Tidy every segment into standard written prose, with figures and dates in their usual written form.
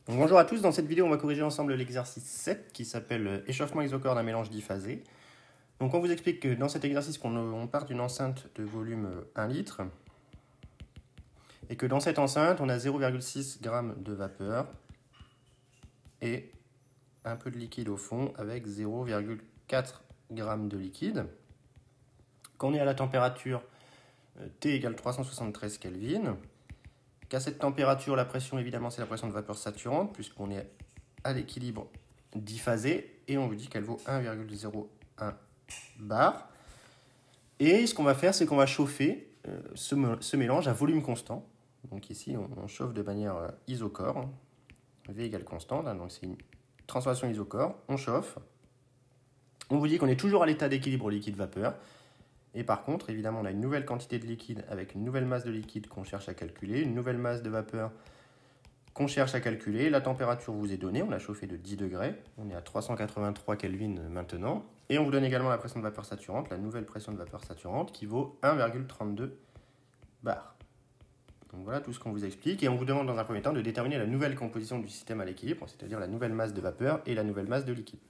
Donc, bonjour à tous, dans cette vidéo on va corriger ensemble l'exercice 7 qui s'appelle échauffement isochore d'un mélange diphasé. Donc on vous explique que dans cet exercice on part d'une enceinte de volume 1 litre et que dans cette enceinte on a 0,6 g de vapeur et un peu de liquide au fond avec 0,4 g de liquide. Qu'on est à la température T égale 373 Kelvin. Qu'à cette température, la pression, évidemment, c'est la pression de vapeur saturante, puisqu'on est à l'équilibre diphasé, et on vous dit qu'elle vaut 1,01 bar. Et ce qu'on va faire, c'est qu'on va chauffer ce mélange à volume constant. Donc ici, on chauffe de manière isochore, V égale constante, hein, donc c'est une transformation isochore. On chauffe. On vous dit qu'on est toujours à l'état d'équilibre liquide-vapeur. Et par contre, évidemment, on a une nouvelle quantité de liquide avec une nouvelle masse de liquide qu'on cherche à calculer, une nouvelle masse de vapeur qu'on cherche à calculer. La température vous est donnée, on a chauffé de 10 degrés, on est à 383 Kelvin maintenant. Et on vous donne également la pression de vapeur saturante, la nouvelle pression de vapeur saturante qui vaut 1,32 bar. Donc voilà tout ce qu'on vous explique. Et on vous demande dans un premier temps de déterminer la nouvelle composition du système à l'équilibre, c'est-à-dire la nouvelle masse de vapeur et la nouvelle masse de liquide.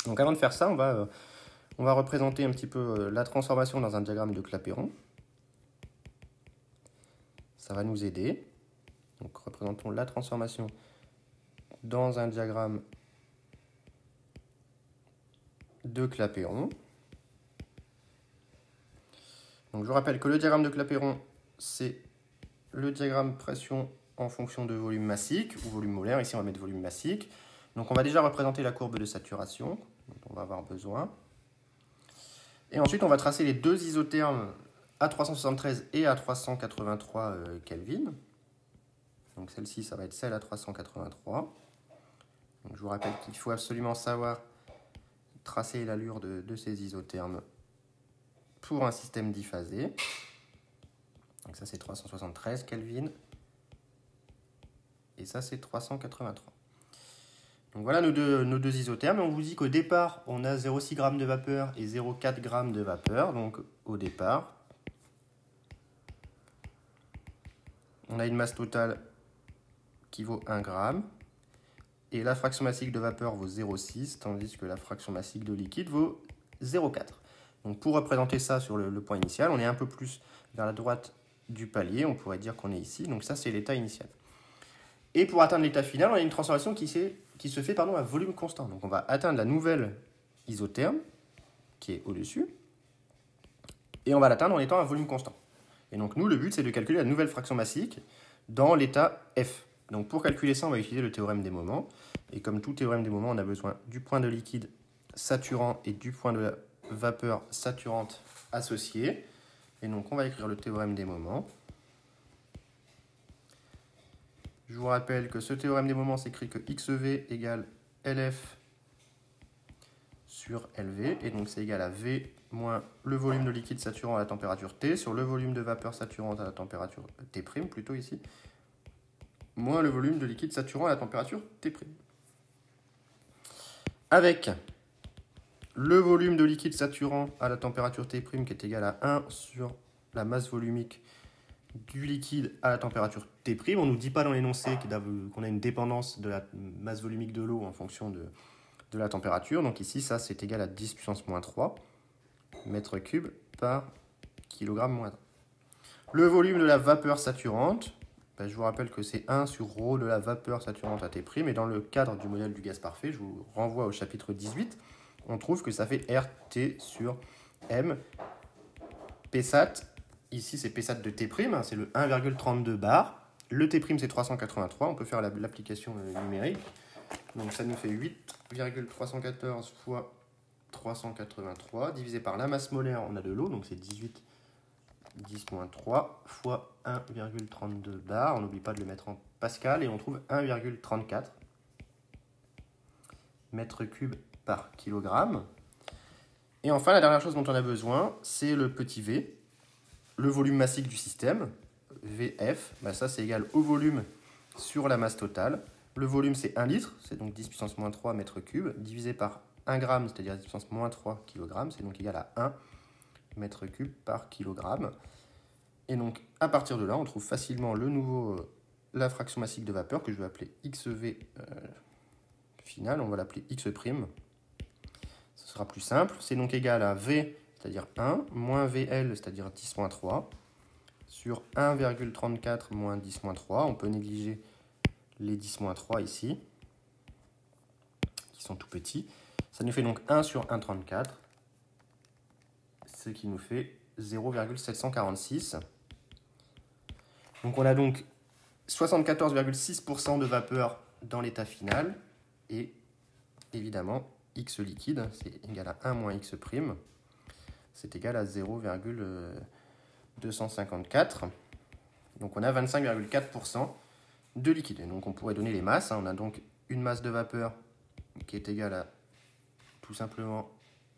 Donc avant de faire ça, on va représenter un petit peu la transformation dans un diagramme de Clapeyron. Ça va nous aider. Donc représentons la transformation dans un diagramme de Clapeyron. Donc je vous rappelle que le diagramme de Clapeyron, c'est le diagramme pression en fonction de volume massique ou volume molaire. Ici, on va mettre volume massique. Donc on va déjà représenter la courbe de saturation dont on va avoir besoin. Et ensuite, on va tracer les deux isothermes à 373 et à 383 Kelvin. Donc celle-ci, ça va être celle à 383. Donc, je vous rappelle qu'il faut absolument savoir tracer l'allure de ces isothermes pour un système diphasé. Donc ça, c'est 373 Kelvin. Et ça, c'est 383. Donc voilà nos deux isothermes. On vous dit qu'au départ, on a 0,6 g de vapeur et 0,4 g de vapeur. Donc au départ, on a une masse totale qui vaut 1 g. Et la fraction massique de vapeur vaut 0,6, tandis que la fraction massique de liquide vaut 0,4. Donc pour représenter ça sur le point initial, on est un peu plus vers la droite du palier. On pourrait dire qu'on est ici. Donc ça, c'est l'état initial. Et pour atteindre l'état final, on a une transformation qui se fait à volume constant. Donc on va atteindre la nouvelle isotherme, qui est au-dessus, et on va l'atteindre en étant à volume constant. Et donc nous, le but, c'est de calculer la nouvelle fraction massique dans l'état F. Donc pour calculer ça, on va utiliser le théorème des moments. Et comme tout théorème des moments, on a besoin du point de liquide saturant et du point de la vapeur saturante associés. Et donc on va écrire le théorème des moments. Je vous rappelle que ce théorème des moments s'écrit que XV égale LF sur LV. Et donc c'est égal à V moins le volume de liquide saturant à la température T sur le volume de vapeur saturante à la température T', plutôt ici, moins le volume de liquide saturant à la température T'. Avec le volume de liquide saturant à la température T' qui est égal à 1 sur la masse volumique du liquide à la température T'. On ne nous dit pas dans l'énoncé qu'on a une dépendance de la masse volumique de l'eau en fonction de la température. Donc ici, ça, c'est égal à 10 puissance moins 3 mètres cubes par kilogramme moins 1. Le volume de la vapeur saturante, je vous rappelle que c'est 1 sur ρ de la vapeur saturante à T'. Et dans le cadre du modèle du gaz parfait, je vous renvoie au chapitre 18, on trouve que ça fait RT sur M. Psat, ici c'est Psat de T', c'est le 1,32 bar. Le T', c'est 383, on peut faire l'application numérique. Donc ça nous fait 8,314 fois 383, divisé par la masse molaire, on a de l'eau, donc c'est 18 10-3 fois 1,32 bar. On n'oublie pas de le mettre en pascal et on trouve 1,34 mètres cubes par kilogramme. Et enfin, la dernière chose dont on a besoin, c'est le petit v, le volume massique du système, VF. Ça, c'est égal au volume sur la masse totale. Le volume, c'est 1 litre, c'est donc 10 puissance moins 3 mètres cubes, divisé par 1 gramme, c'est-à-dire 10 puissance moins 3 kg, c'est donc égal à 1 mètre cube par kilogramme. Et donc, à partir de là, on trouve facilement le nouveau la fraction massique de vapeur que je vais appeler XV final, on va l'appeler X'. Ce sera plus simple. C'est donc égal à V, c'est-à-dire 1, moins VL, c'est-à-dire 10-3, sur 1,34 moins 10-3. On peut négliger les 10-3 ici, qui sont tout petits. Ça nous fait donc 1 sur 1,34, ce qui nous fait 0,746. Donc on a donc 74,6% de vapeur dans l'état final, et évidemment, X liquide, c'est égal à 1 moins X', c'est égal à 0,254. Donc on a 25,4% de liquide. Et donc on pourrait donner les masses. On a donc une masse de vapeur qui est égale à tout simplement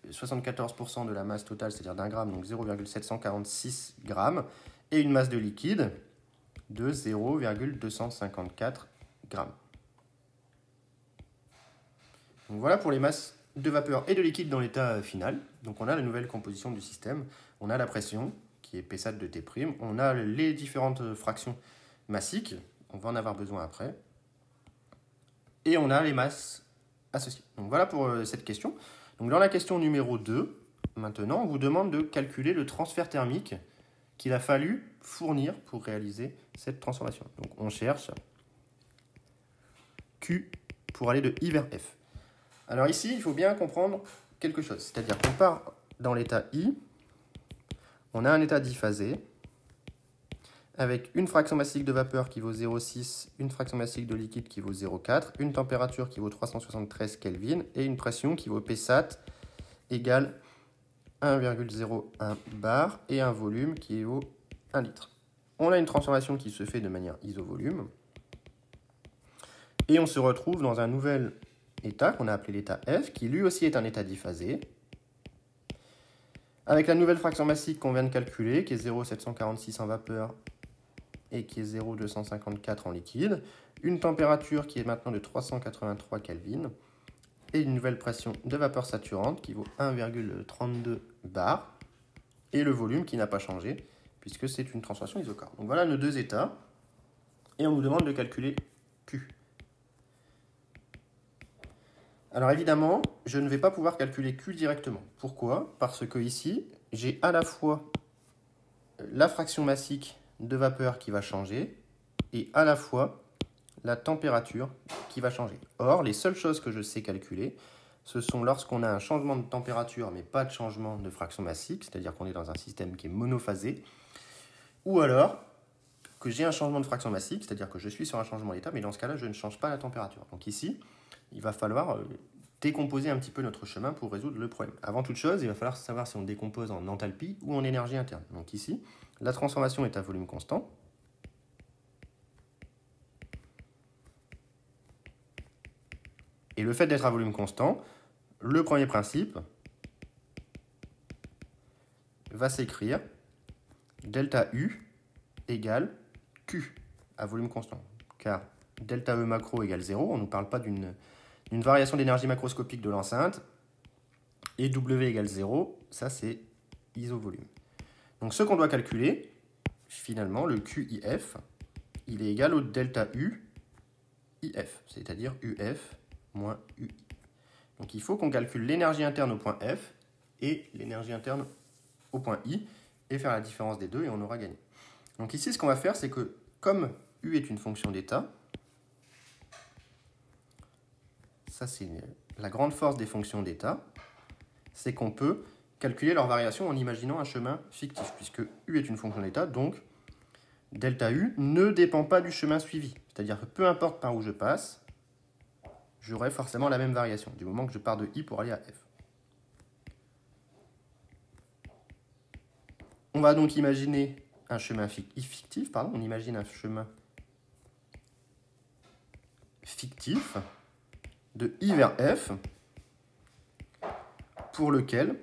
74% de la masse totale, c'est-à-dire d'un gramme, donc 0,746 grammes, et une masse de liquide de 0,254 grammes. Donc voilà pour les masses de vapeur et de liquide dans l'état final. Donc on a la nouvelle composition du système. On a la pression, qui est Psat de T'. On a les différentes fractions massiques. On va en avoir besoin après. Et on a les masses associées. Donc voilà pour cette question. Donc dans la question numéro 2, maintenant, on vous demande de calculer le transfert thermique qu'il a fallu fournir pour réaliser cette transformation. Donc on cherche Q pour aller de I vers F. Alors ici, il faut bien comprendre quelque chose. C'est-à-dire qu'on part dans l'état I, on a un état diphasé, avec une fraction massique de vapeur qui vaut 0,6, une fraction massique de liquide qui vaut 0,4, une température qui vaut 373 Kelvin et une pression qui vaut Psat égale 1,01 bar et un volume qui vaut 1 litre. On a une transformation qui se fait de manière isovolume et on se retrouve dans un nouvel état qu'on a appelé l'état F qui lui aussi est un état diphasé avec la nouvelle fraction massique qu'on vient de calculer qui est 0,746 en vapeur et qui est 0,254 en liquide, une température qui est maintenant de 383 Kelvin, et une nouvelle pression de vapeur saturante qui vaut 1,32 bar, et le volume qui n'a pas changé, puisque c'est une transformation isochore. Donc voilà nos deux états, et on nous demande de calculer Q. Alors évidemment, je ne vais pas pouvoir calculer Q directement. Pourquoi? Parce que ici, j'ai à la fois la fraction massique de vapeur qui va changer et à la fois la température qui va changer. Or, les seules choses que je sais calculer, ce sont lorsqu'on a un changement de température mais pas de changement de fraction massique, c'est-à-dire qu'on est dans un système qui est monophasé, ou alors que j'ai un changement de fraction massique, c'est-à-dire que je suis sur un changement d'état, mais dans ce cas-là, je ne change pas la température. Donc ici, il va falloir décomposer un petit peu notre chemin pour résoudre le problème. Avant toute chose, il va falloir savoir si on décompose en enthalpie ou en énergie interne. Donc ici, la transformation est à volume constant. Et le fait d'être à volume constant, le premier principe va s'écrire delta U égale Q à volume constant. Car delta E macro égale 0, on ne nous parle pas d'une variation d'énergie macroscopique de l'enceinte. Et W égale 0, ça c'est isovolume. Donc ce qu'on doit calculer, finalement, le QIF, il est égal au delta U IF, c'est-à-dire UF moins UI. Donc il faut qu'on calcule l'énergie interne au point F et l'énergie interne au point I et faire la différence des deux et on aura gagné. Donc ici, ce qu'on va faire, c'est que comme U est une fonction d'état, ça c'est la grande force des fonctions d'état, c'est qu'on peut calculer leur variation en imaginant un chemin fictif, puisque U est une fonction d'état, donc delta U ne dépend pas du chemin suivi. C'est-à-dire que peu importe par où je passe, j'aurai forcément la même variation, du moment que je pars de I pour aller à F. On va donc imaginer un chemin fictif, on imagine un chemin fictif de I vers F, pour lequel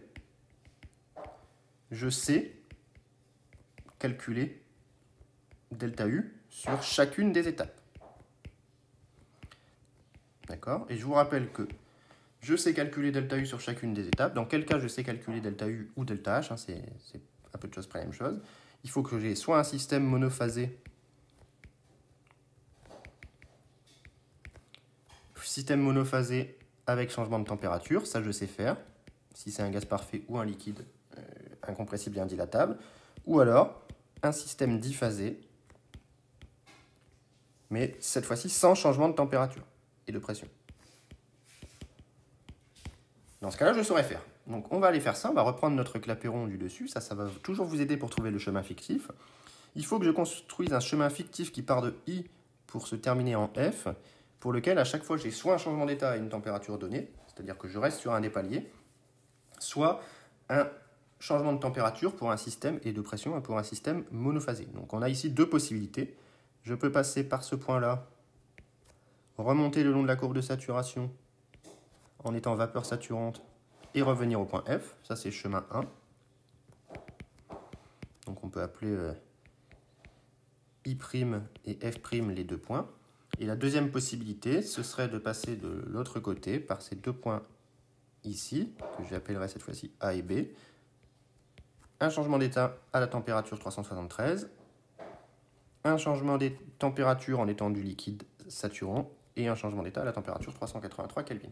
je sais calculer delta U sur chacune des étapes. D'accord? Et je vous rappelle que je sais calculer delta U sur chacune des étapes. Dans quel cas je sais calculer delta U ou delta H, c'est à peu de choses près la même chose. Il faut que j'ai soit un système monophasé système monophasé avec changement de température, ça je sais faire, si c'est un gaz parfait ou un liquide incompressible et indilatable, ou alors un système diphasé, mais cette fois-ci sans changement de température et de pression. Dans ce cas-là, je saurais faire. Donc on va aller faire ça, on va reprendre notre clapeyron du dessus, ça va toujours vous aider pour trouver le chemin fictif. Il faut que je construise un chemin fictif qui part de I pour se terminer en F, pour lequel à chaque fois j'ai soit un changement d'état à une température donnée, c'est-à-dire que je reste sur un des paliers, soit un changement de température pour un système et de pression pour un système monophasé. Donc on a ici deux possibilités. Je peux passer par ce point-là, remonter le long de la courbe de saturation en étant vapeur saturante et revenir au point F. Ça c'est chemin 1. Donc on peut appeler I' et F' les deux points. Et la deuxième possibilité, ce serait de passer de l'autre côté par ces deux points ici, que j'appellerai cette fois-ci A et B. Un changement d'état à la température 373, un changement de température en étant du liquide saturant et un changement d'état à la température 383 Kelvin.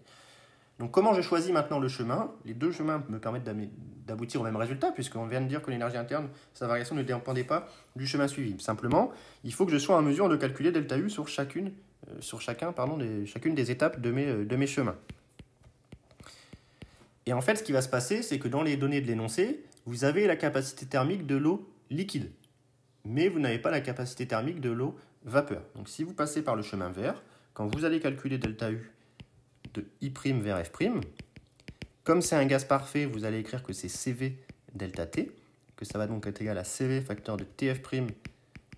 Donc comment je choisis maintenant le chemin? Les deux chemins me permettent d'aboutir au même résultat, puisqu'on vient de dire que l'énergie interne, sa variation ne dépendait pas du chemin suivi. Simplement, il faut que je sois en mesure de calculer ΔU sur chacune des étapes de mes chemins. Et en fait, ce qui va se passer, c'est que dans les données de l'énoncé, vous avez la capacité thermique de l'eau liquide, mais vous n'avez pas la capacité thermique de l'eau vapeur. Donc si vous passez par le chemin vert, quand vous allez calculer ΔU de I' vers F', comme c'est un gaz parfait, vous allez écrire que c'est CV ΔT, que ça va donc être égal à CV facteur de TF'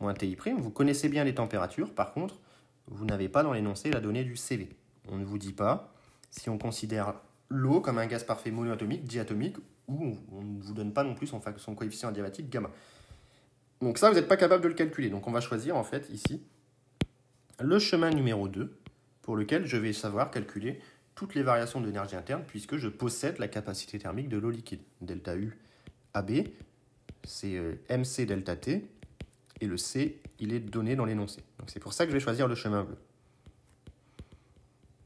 moins TI'. Vous connaissez bien les températures, par contre, vous n'avez pas dans l'énoncé la donnée du CV. On ne vous dit pas si on considère l'eau comme un gaz parfait monoatomique, diatomique, ou on ne vous donne pas non plus son coefficient adiabatique gamma. Donc ça, vous n'êtes pas capable de le calculer. Donc on va choisir en fait ici le chemin numéro 2, pour lequel je vais savoir calculer toutes les variations d'énergie interne, puisque je possède la capacité thermique de l'eau liquide. ΔU AB, c'est MC ΔT, et le C, il est donné dans l'énoncé. Donc c'est pour ça que je vais choisir le chemin bleu.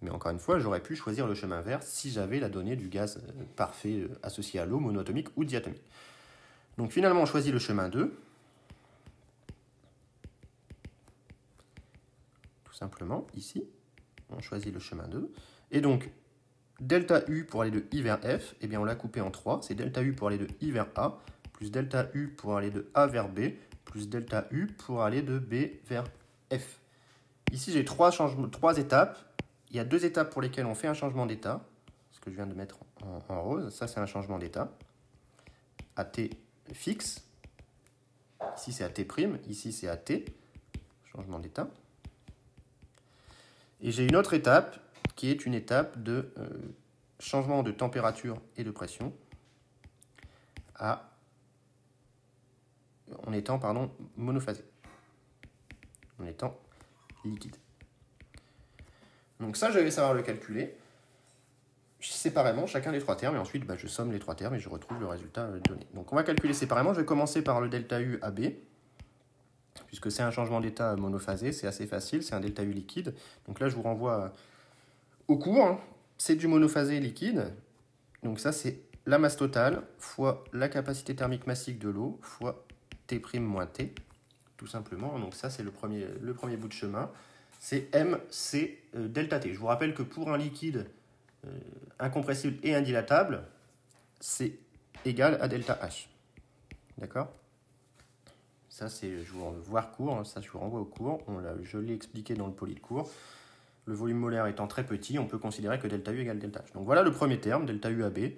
Mais encore une fois, j'aurais pu choisir le chemin vert si j'avais la donnée du gaz parfait associé à l'eau, monoatomique ou diatomique. Donc finalement, on choisit le chemin 2. Tout simplement, ici, on choisit le chemin 2. Et donc, ΔU pour aller de I vers F, eh bien on l'a coupé en 3. C'est ΔU pour aller de I vers A, plus ΔU pour aller de A vers B, plus ΔU pour aller de B vers F. Ici, j'ai trois étapes. Il y a deux étapes pour lesquelles on fait un changement d'état, ce que je viens de mettre en rose. Ça, c'est un changement d'état. AT fixe. Ici, c'est AT'. Ici, c'est AT. Changement d'état. Et j'ai une autre étape qui est une étape de changement de température et de pression en étant monophasé, en étant liquide. Donc ça, je vais savoir le calculer séparément, chacun des trois termes, et ensuite je somme les trois termes et je retrouve le résultat donné. Donc on va calculer séparément. Je vais commencer par le ΔU AB, puisque c'est un changement d'état monophasé, c'est assez facile, c'est un ΔU liquide. Donc là, je vous renvoie au cours. C'est du monophasé liquide. Donc ça, c'est la masse totale fois la capacité thermique massique de l'eau fois T' moins T, tout simplement. Donc ça, c'est le premier bout de chemin. C'est MC ΔT. Je vous rappelle que pour un liquide incompressible et indilatable, c'est égal à ΔH. D'accord? Ça, je vous renvoie cours. Ça, je vous renvoie au cours. Je l'ai expliqué dans le poly de cours. Le volume molaire étant très petit, on peut considérer que ΔU égale ΔH. Donc voilà le premier terme, ΔUAB,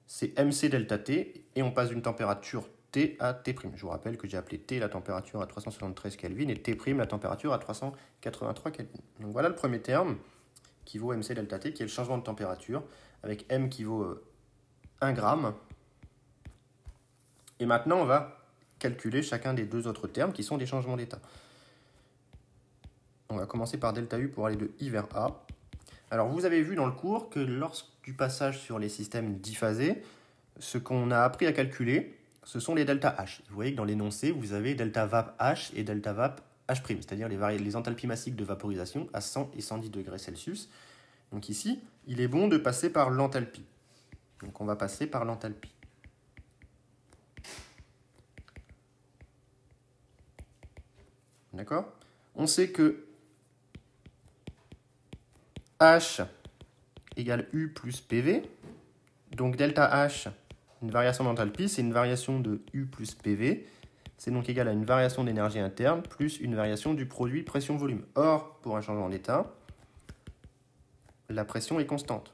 c'est MC ΔT, et on passe d'une température T à T'. Je vous rappelle que j'ai appelé T la température à 373 Kelvin et T' la température à 383 Kelvin. Donc voilà le premier terme qui vaut MC ΔT, qui est le changement de température, avec M qui vaut 1 gramme. Et maintenant, on va calculer chacun des deux autres termes qui sont des changements d'état. On va commencer par ΔU pour aller de I vers A. Alors, vous avez vu dans le cours que lors du passage sur les systèmes diphasés, ce qu'on a appris à calculer, ce sont les ΔH. Vous voyez que dans l'énoncé, vous avez ΔVAP H et ΔVAP H', c'est-à-dire les enthalpies massiques de vaporisation à 100 et 110 degrés Celsius. Donc ici, il est bon de passer par l'enthalpie. Donc on va passer par l'enthalpie. D'accord? On sait que H égale U plus PV. Donc delta H, une variation d'enthalpie, c'est une variation de U plus PV. C'est donc égal à une variation d'énergie interne plus une variation du produit pression-volume. Or, pour un changement d'état, la pression est constante.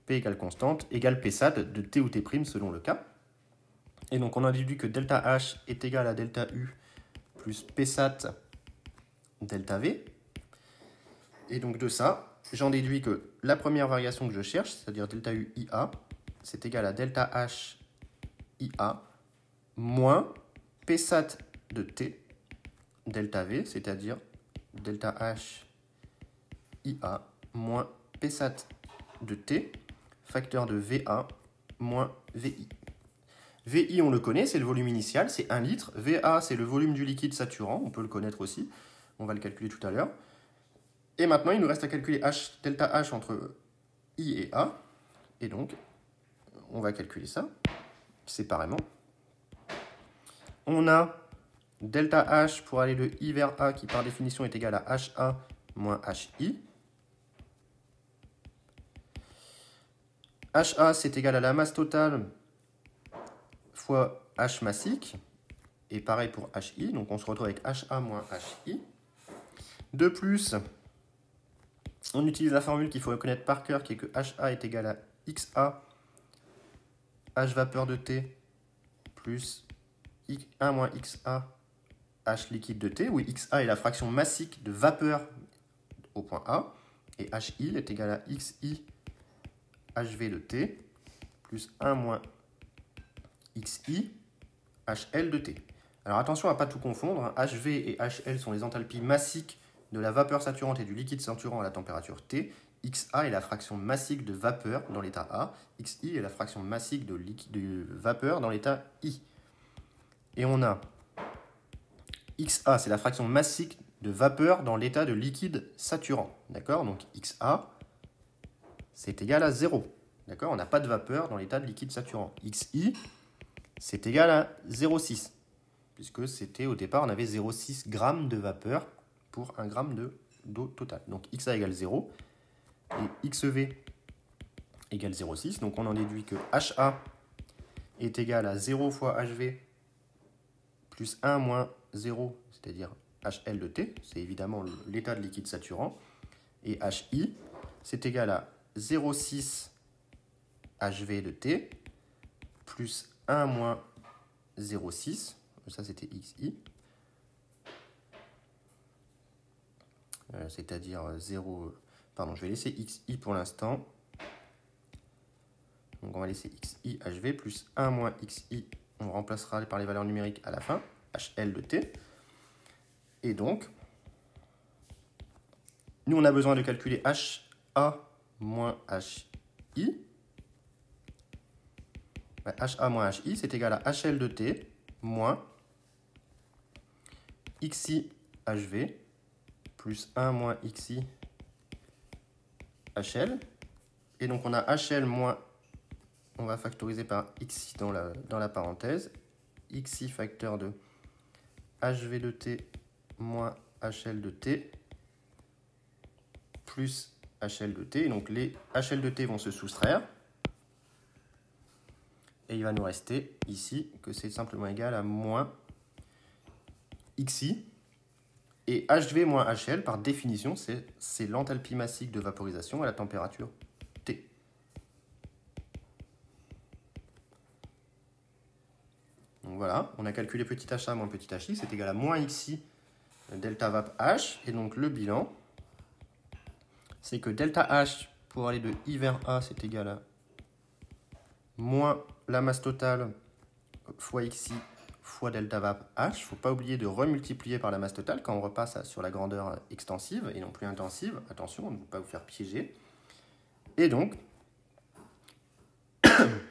P égale constante égale Psat de T ou T' selon le cas. Et donc on a déduit que delta H est égal à delta U plus Psat delta V. Et donc de ça, j'en déduis que la première variation que je cherche, c'est-à-dire delta U IA, c'est égal à delta H IA moins Psat de T delta V, c'est-à-dire delta H IA moins Psat de T, facteur de VA moins VI. VI, on le connaît, c'est le volume initial, c'est 1 litre. VA, c'est le volume du liquide saturant, on peut le connaître aussi. On va le calculer tout à l'heure. Et maintenant, il nous reste à calculer delta H entre I et A. Et donc, on va calculer ça séparément. On a delta H pour aller de I vers A qui par définition est égal à HA moins HI. HA, c'est égal à la masse totale fois H massique. Et pareil pour HI, donc on se retrouve avec HA moins HI. De plus, on utilise la formule qu'il faut reconnaître par cœur, qui est que HA est égal à XA, H vapeur de T, plus 1 moins XA, H liquide de T, où XA est la fraction massique de vapeur au point A, et HI est égal à XI, HV de T, plus 1 moins XI, HL de T. Alors attention à ne pas tout confondre, HV et HL sont les enthalpies massiques de la vapeur saturante et du liquide saturant à la température T. XA est la fraction massique de vapeur dans l'état A. XI est la fraction massique de vapeur dans l'état I. Et on a XA, c'est la fraction massique de vapeur dans l'état de liquide saturant. D'accord? Donc XA, c'est égal à 0. D'accord? On n'a pas de vapeur dans l'état de liquide saturant. XI, c'est égal à 0,6. Puisque c'était au départ, on avait 0,6 g de vapeur pour 1 g d'eau totale. Donc XA égale 0 et XEV égale 0,6. Donc on en déduit que HA est égal à 0 fois HV plus 1 moins 0, c'est-à-dire HL de T. C'est évidemment l'état de liquide saturant. Et HI, c'est égal à 0,6 HV de T plus 1 moins 0,6. Ça, c'était XI. C'est-à-dire 0... Pardon, je vais laisser XI pour l'instant. Donc, on va laisser XI HV plus 1 moins XI. On remplacera par les valeurs numériques à la fin. HL de T. Et donc, nous, on a besoin de calculer HA moins HI. HA moins HI, c'est égal à HL de T moins XI HV plus 1 moins XI HL. Et donc on a HL moins, on va factoriser par XI dans la parenthèse. XI facteur de HV de T moins HL de T plus HL de T. Et donc les HL de T vont se soustraire. Et il va nous rester ici que c'est simplement égal à moins XI. Et HV moins HL, par définition, c'est l'enthalpie massique de vaporisation à la température T. Donc voilà, on a calculé petit HA moins petit HI, c'est égal à moins XI delta vap H. Et donc le bilan, c'est que delta H, pour aller de I vers A, c'est égal à moins la masse totale fois XI fois delta vap H. Il ne faut pas oublier de remultiplier par la masse totale quand on repasse sur la grandeur extensive et non plus intensive. Attention, ne pas vous faire piéger. Et donc,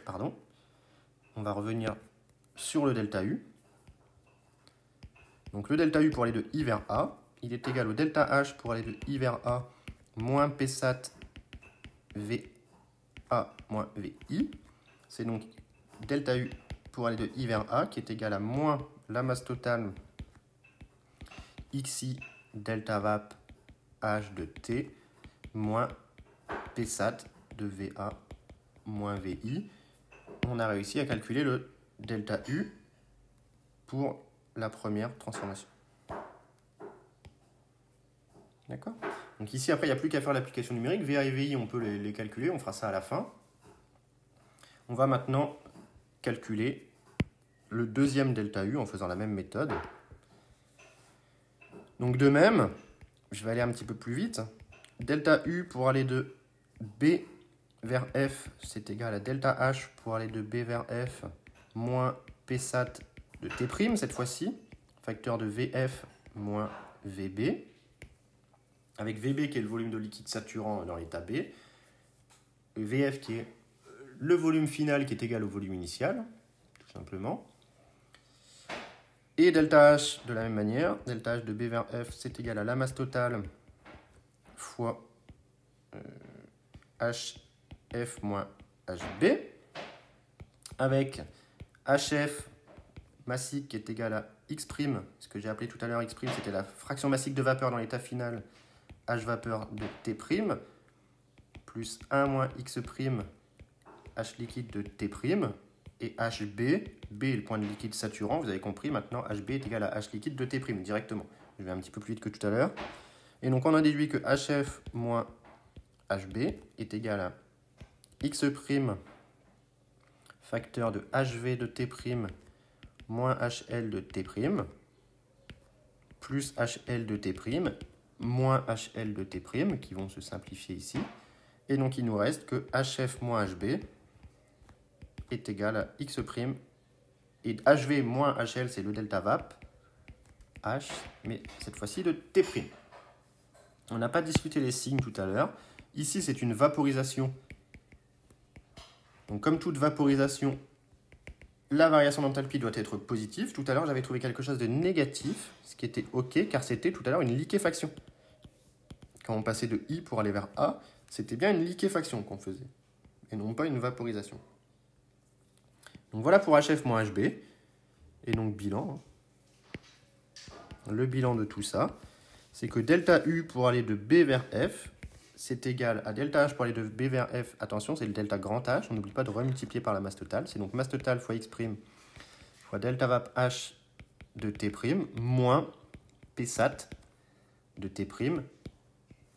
pardon, on va revenir sur le delta U. Donc le delta U pour aller de I vers A, il est égal au delta H pour aller de I vers A moins P sat VA moins VI. C'est donc delta U pour aller de I vers A qui est égal à moins la masse totale XI delta vap H de T moins P sat de VA moins VI. On a réussi à calculer le delta U pour la première transformation. D'accord? Donc ici, après, il n'y a plus qu'à faire l'application numérique. VA et VI, on peut les calculer. On fera ça à la fin. On va maintenant calculer le deuxième delta U en faisant la même méthode. Donc de même, je vais aller un petit peu plus vite. Delta U pour aller de B vers F, c'est égal à delta H pour aller de B vers F moins P sat de T' cette fois-ci, facteur de VF moins VB, avec VB qui est le volume de liquide saturant dans l'état B, VF qui est le volume final qui est égal au volume initial, tout simplement. Et delta H de la même manière, delta H de B vers F, c'est égal à la masse totale fois HF moins HB, avec HF massique qui est égal à X', ce que j'ai appelé tout à l'heure X', c'était la fraction massique de vapeur dans l'état final, H vapeur de T', plus 1 moins X', H liquide de T', et HB, B est le point de liquide saturant, vous avez compris, maintenant HB est égal à H liquide de T' directement. Je vais un petit peu plus vite que tout à l'heure. Et donc on a déduit que HF moins HB est égal à X' facteur de HV de T' moins HL de T' plus HL de T' moins HL de T' qui vont se simplifier ici. Et donc il nous reste que HF moins HB est égal à X' et HV moins HL c'est le delta vap H, mais cette fois-ci de T'. On n'a pas discuté les signes tout à l'heure. Ici c'est une vaporisation. Donc comme toute vaporisation, la variation d'enthalpie doit être positive. Tout à l'heure, j'avais trouvé quelque chose de négatif, ce qui était OK, car c'était tout à l'heure une liquéfaction. Quand on passait de I pour aller vers A, c'était bien une liquéfaction qu'on faisait, et non pas une vaporisation. Donc voilà pour HF moins HB, et donc bilan. Le bilan de tout ça, c'est que delta U pour aller de B vers F, c'est égal à delta H pour aller de B vers F. Attention, c'est le delta grand H. On n'oublie pas de remultiplier par la masse totale. C'est donc masse totale fois X' fois delta vap H de T' moins P sat de T',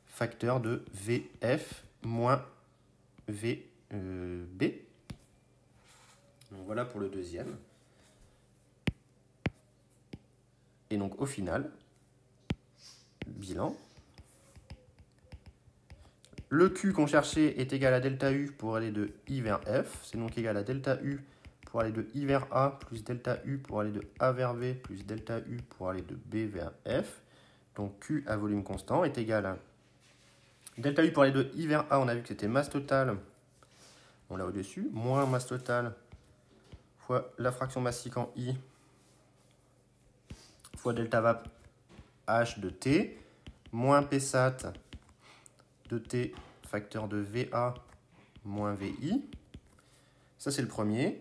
facteur de VF moins VB. Donc voilà pour le deuxième. Et donc au final, bilan. Le Q qu'on cherchait est égal à delta U pour aller de I vers F. C'est donc égal à delta U pour aller de I vers A plus delta U pour aller de A vers V plus delta U pour aller de B vers F. Donc Q à volume constant est égal à delta U pour aller de I vers A. On a vu que c'était masse totale, on l'a au-dessus, moins masse totale fois la fraction massique en I fois delta vap H de T moins P sat de T facteur de VA moins VI. Ça, c'est le premier.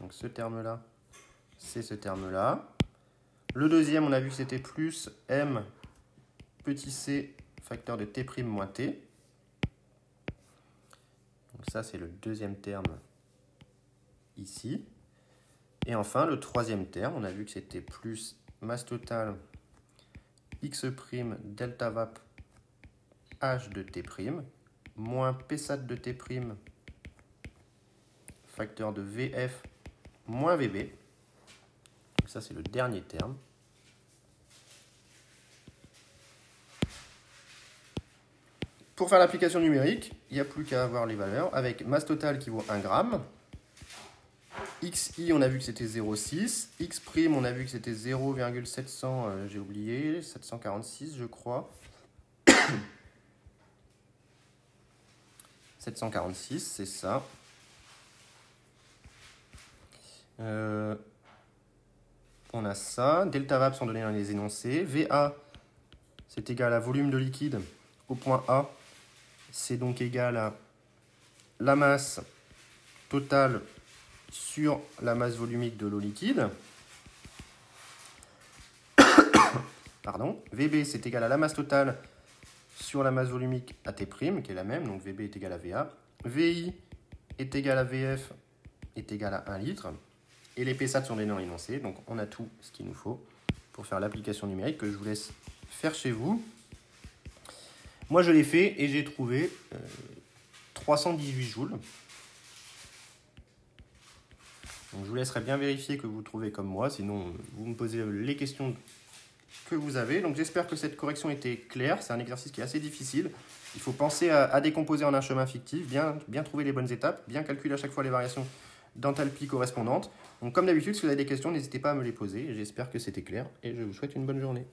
Donc ce terme-là, c'est ce terme-là. Le deuxième, on a vu que c'était plus M petit c facteur de T' moins T. Donc ça, c'est le deuxième terme ici. Et enfin, le troisième terme, on a vu que c'était plus masse totale X' delta vap H de T' moins P sat de T' facteur de VF moins VB. Donc ça, c'est le dernier terme. Pour faire l'application numérique, il n'y a plus qu'à avoir les valeurs avec masse totale qui vaut 1 gramme. XI, on a vu que c'était 0,6. X', on a vu que c'était 0,700, j'ai oublié, 746, je crois. 746, c'est ça. on a ça. Delta VAP sont donnés dans les énoncés. VA, c'est égal à volume de liquide au point A. C'est donc égal à la masse totale sur la masse volumique de l'eau liquide. Pardon. VB, c'est égal à la masse totale sur la masse volumique à T', qui est la même. Donc VB est égal à VA. VI est égal à VF est égal à 1 litre. Et les PSAT sont donnés dans l'énoncé. Donc on a tout ce qu'il nous faut pour faire l'application numérique que je vous laisse faire chez vous. Moi, je l'ai fait et j'ai trouvé 318 joules. Donc, je vous laisserai bien vérifier que vous trouvez comme moi, sinon vous me posez les questions que vous avez. Donc, j'espère que cette correction était claire. C'est un exercice qui est assez difficile. Il faut penser à décomposer en un chemin fictif, bien trouver les bonnes étapes, bien calculer à chaque fois les variations d'enthalpie correspondantes. Donc, comme d'habitude, si vous avez des questions, n'hésitez pas à me les poser. J'espère que c'était clair et je vous souhaite une bonne journée.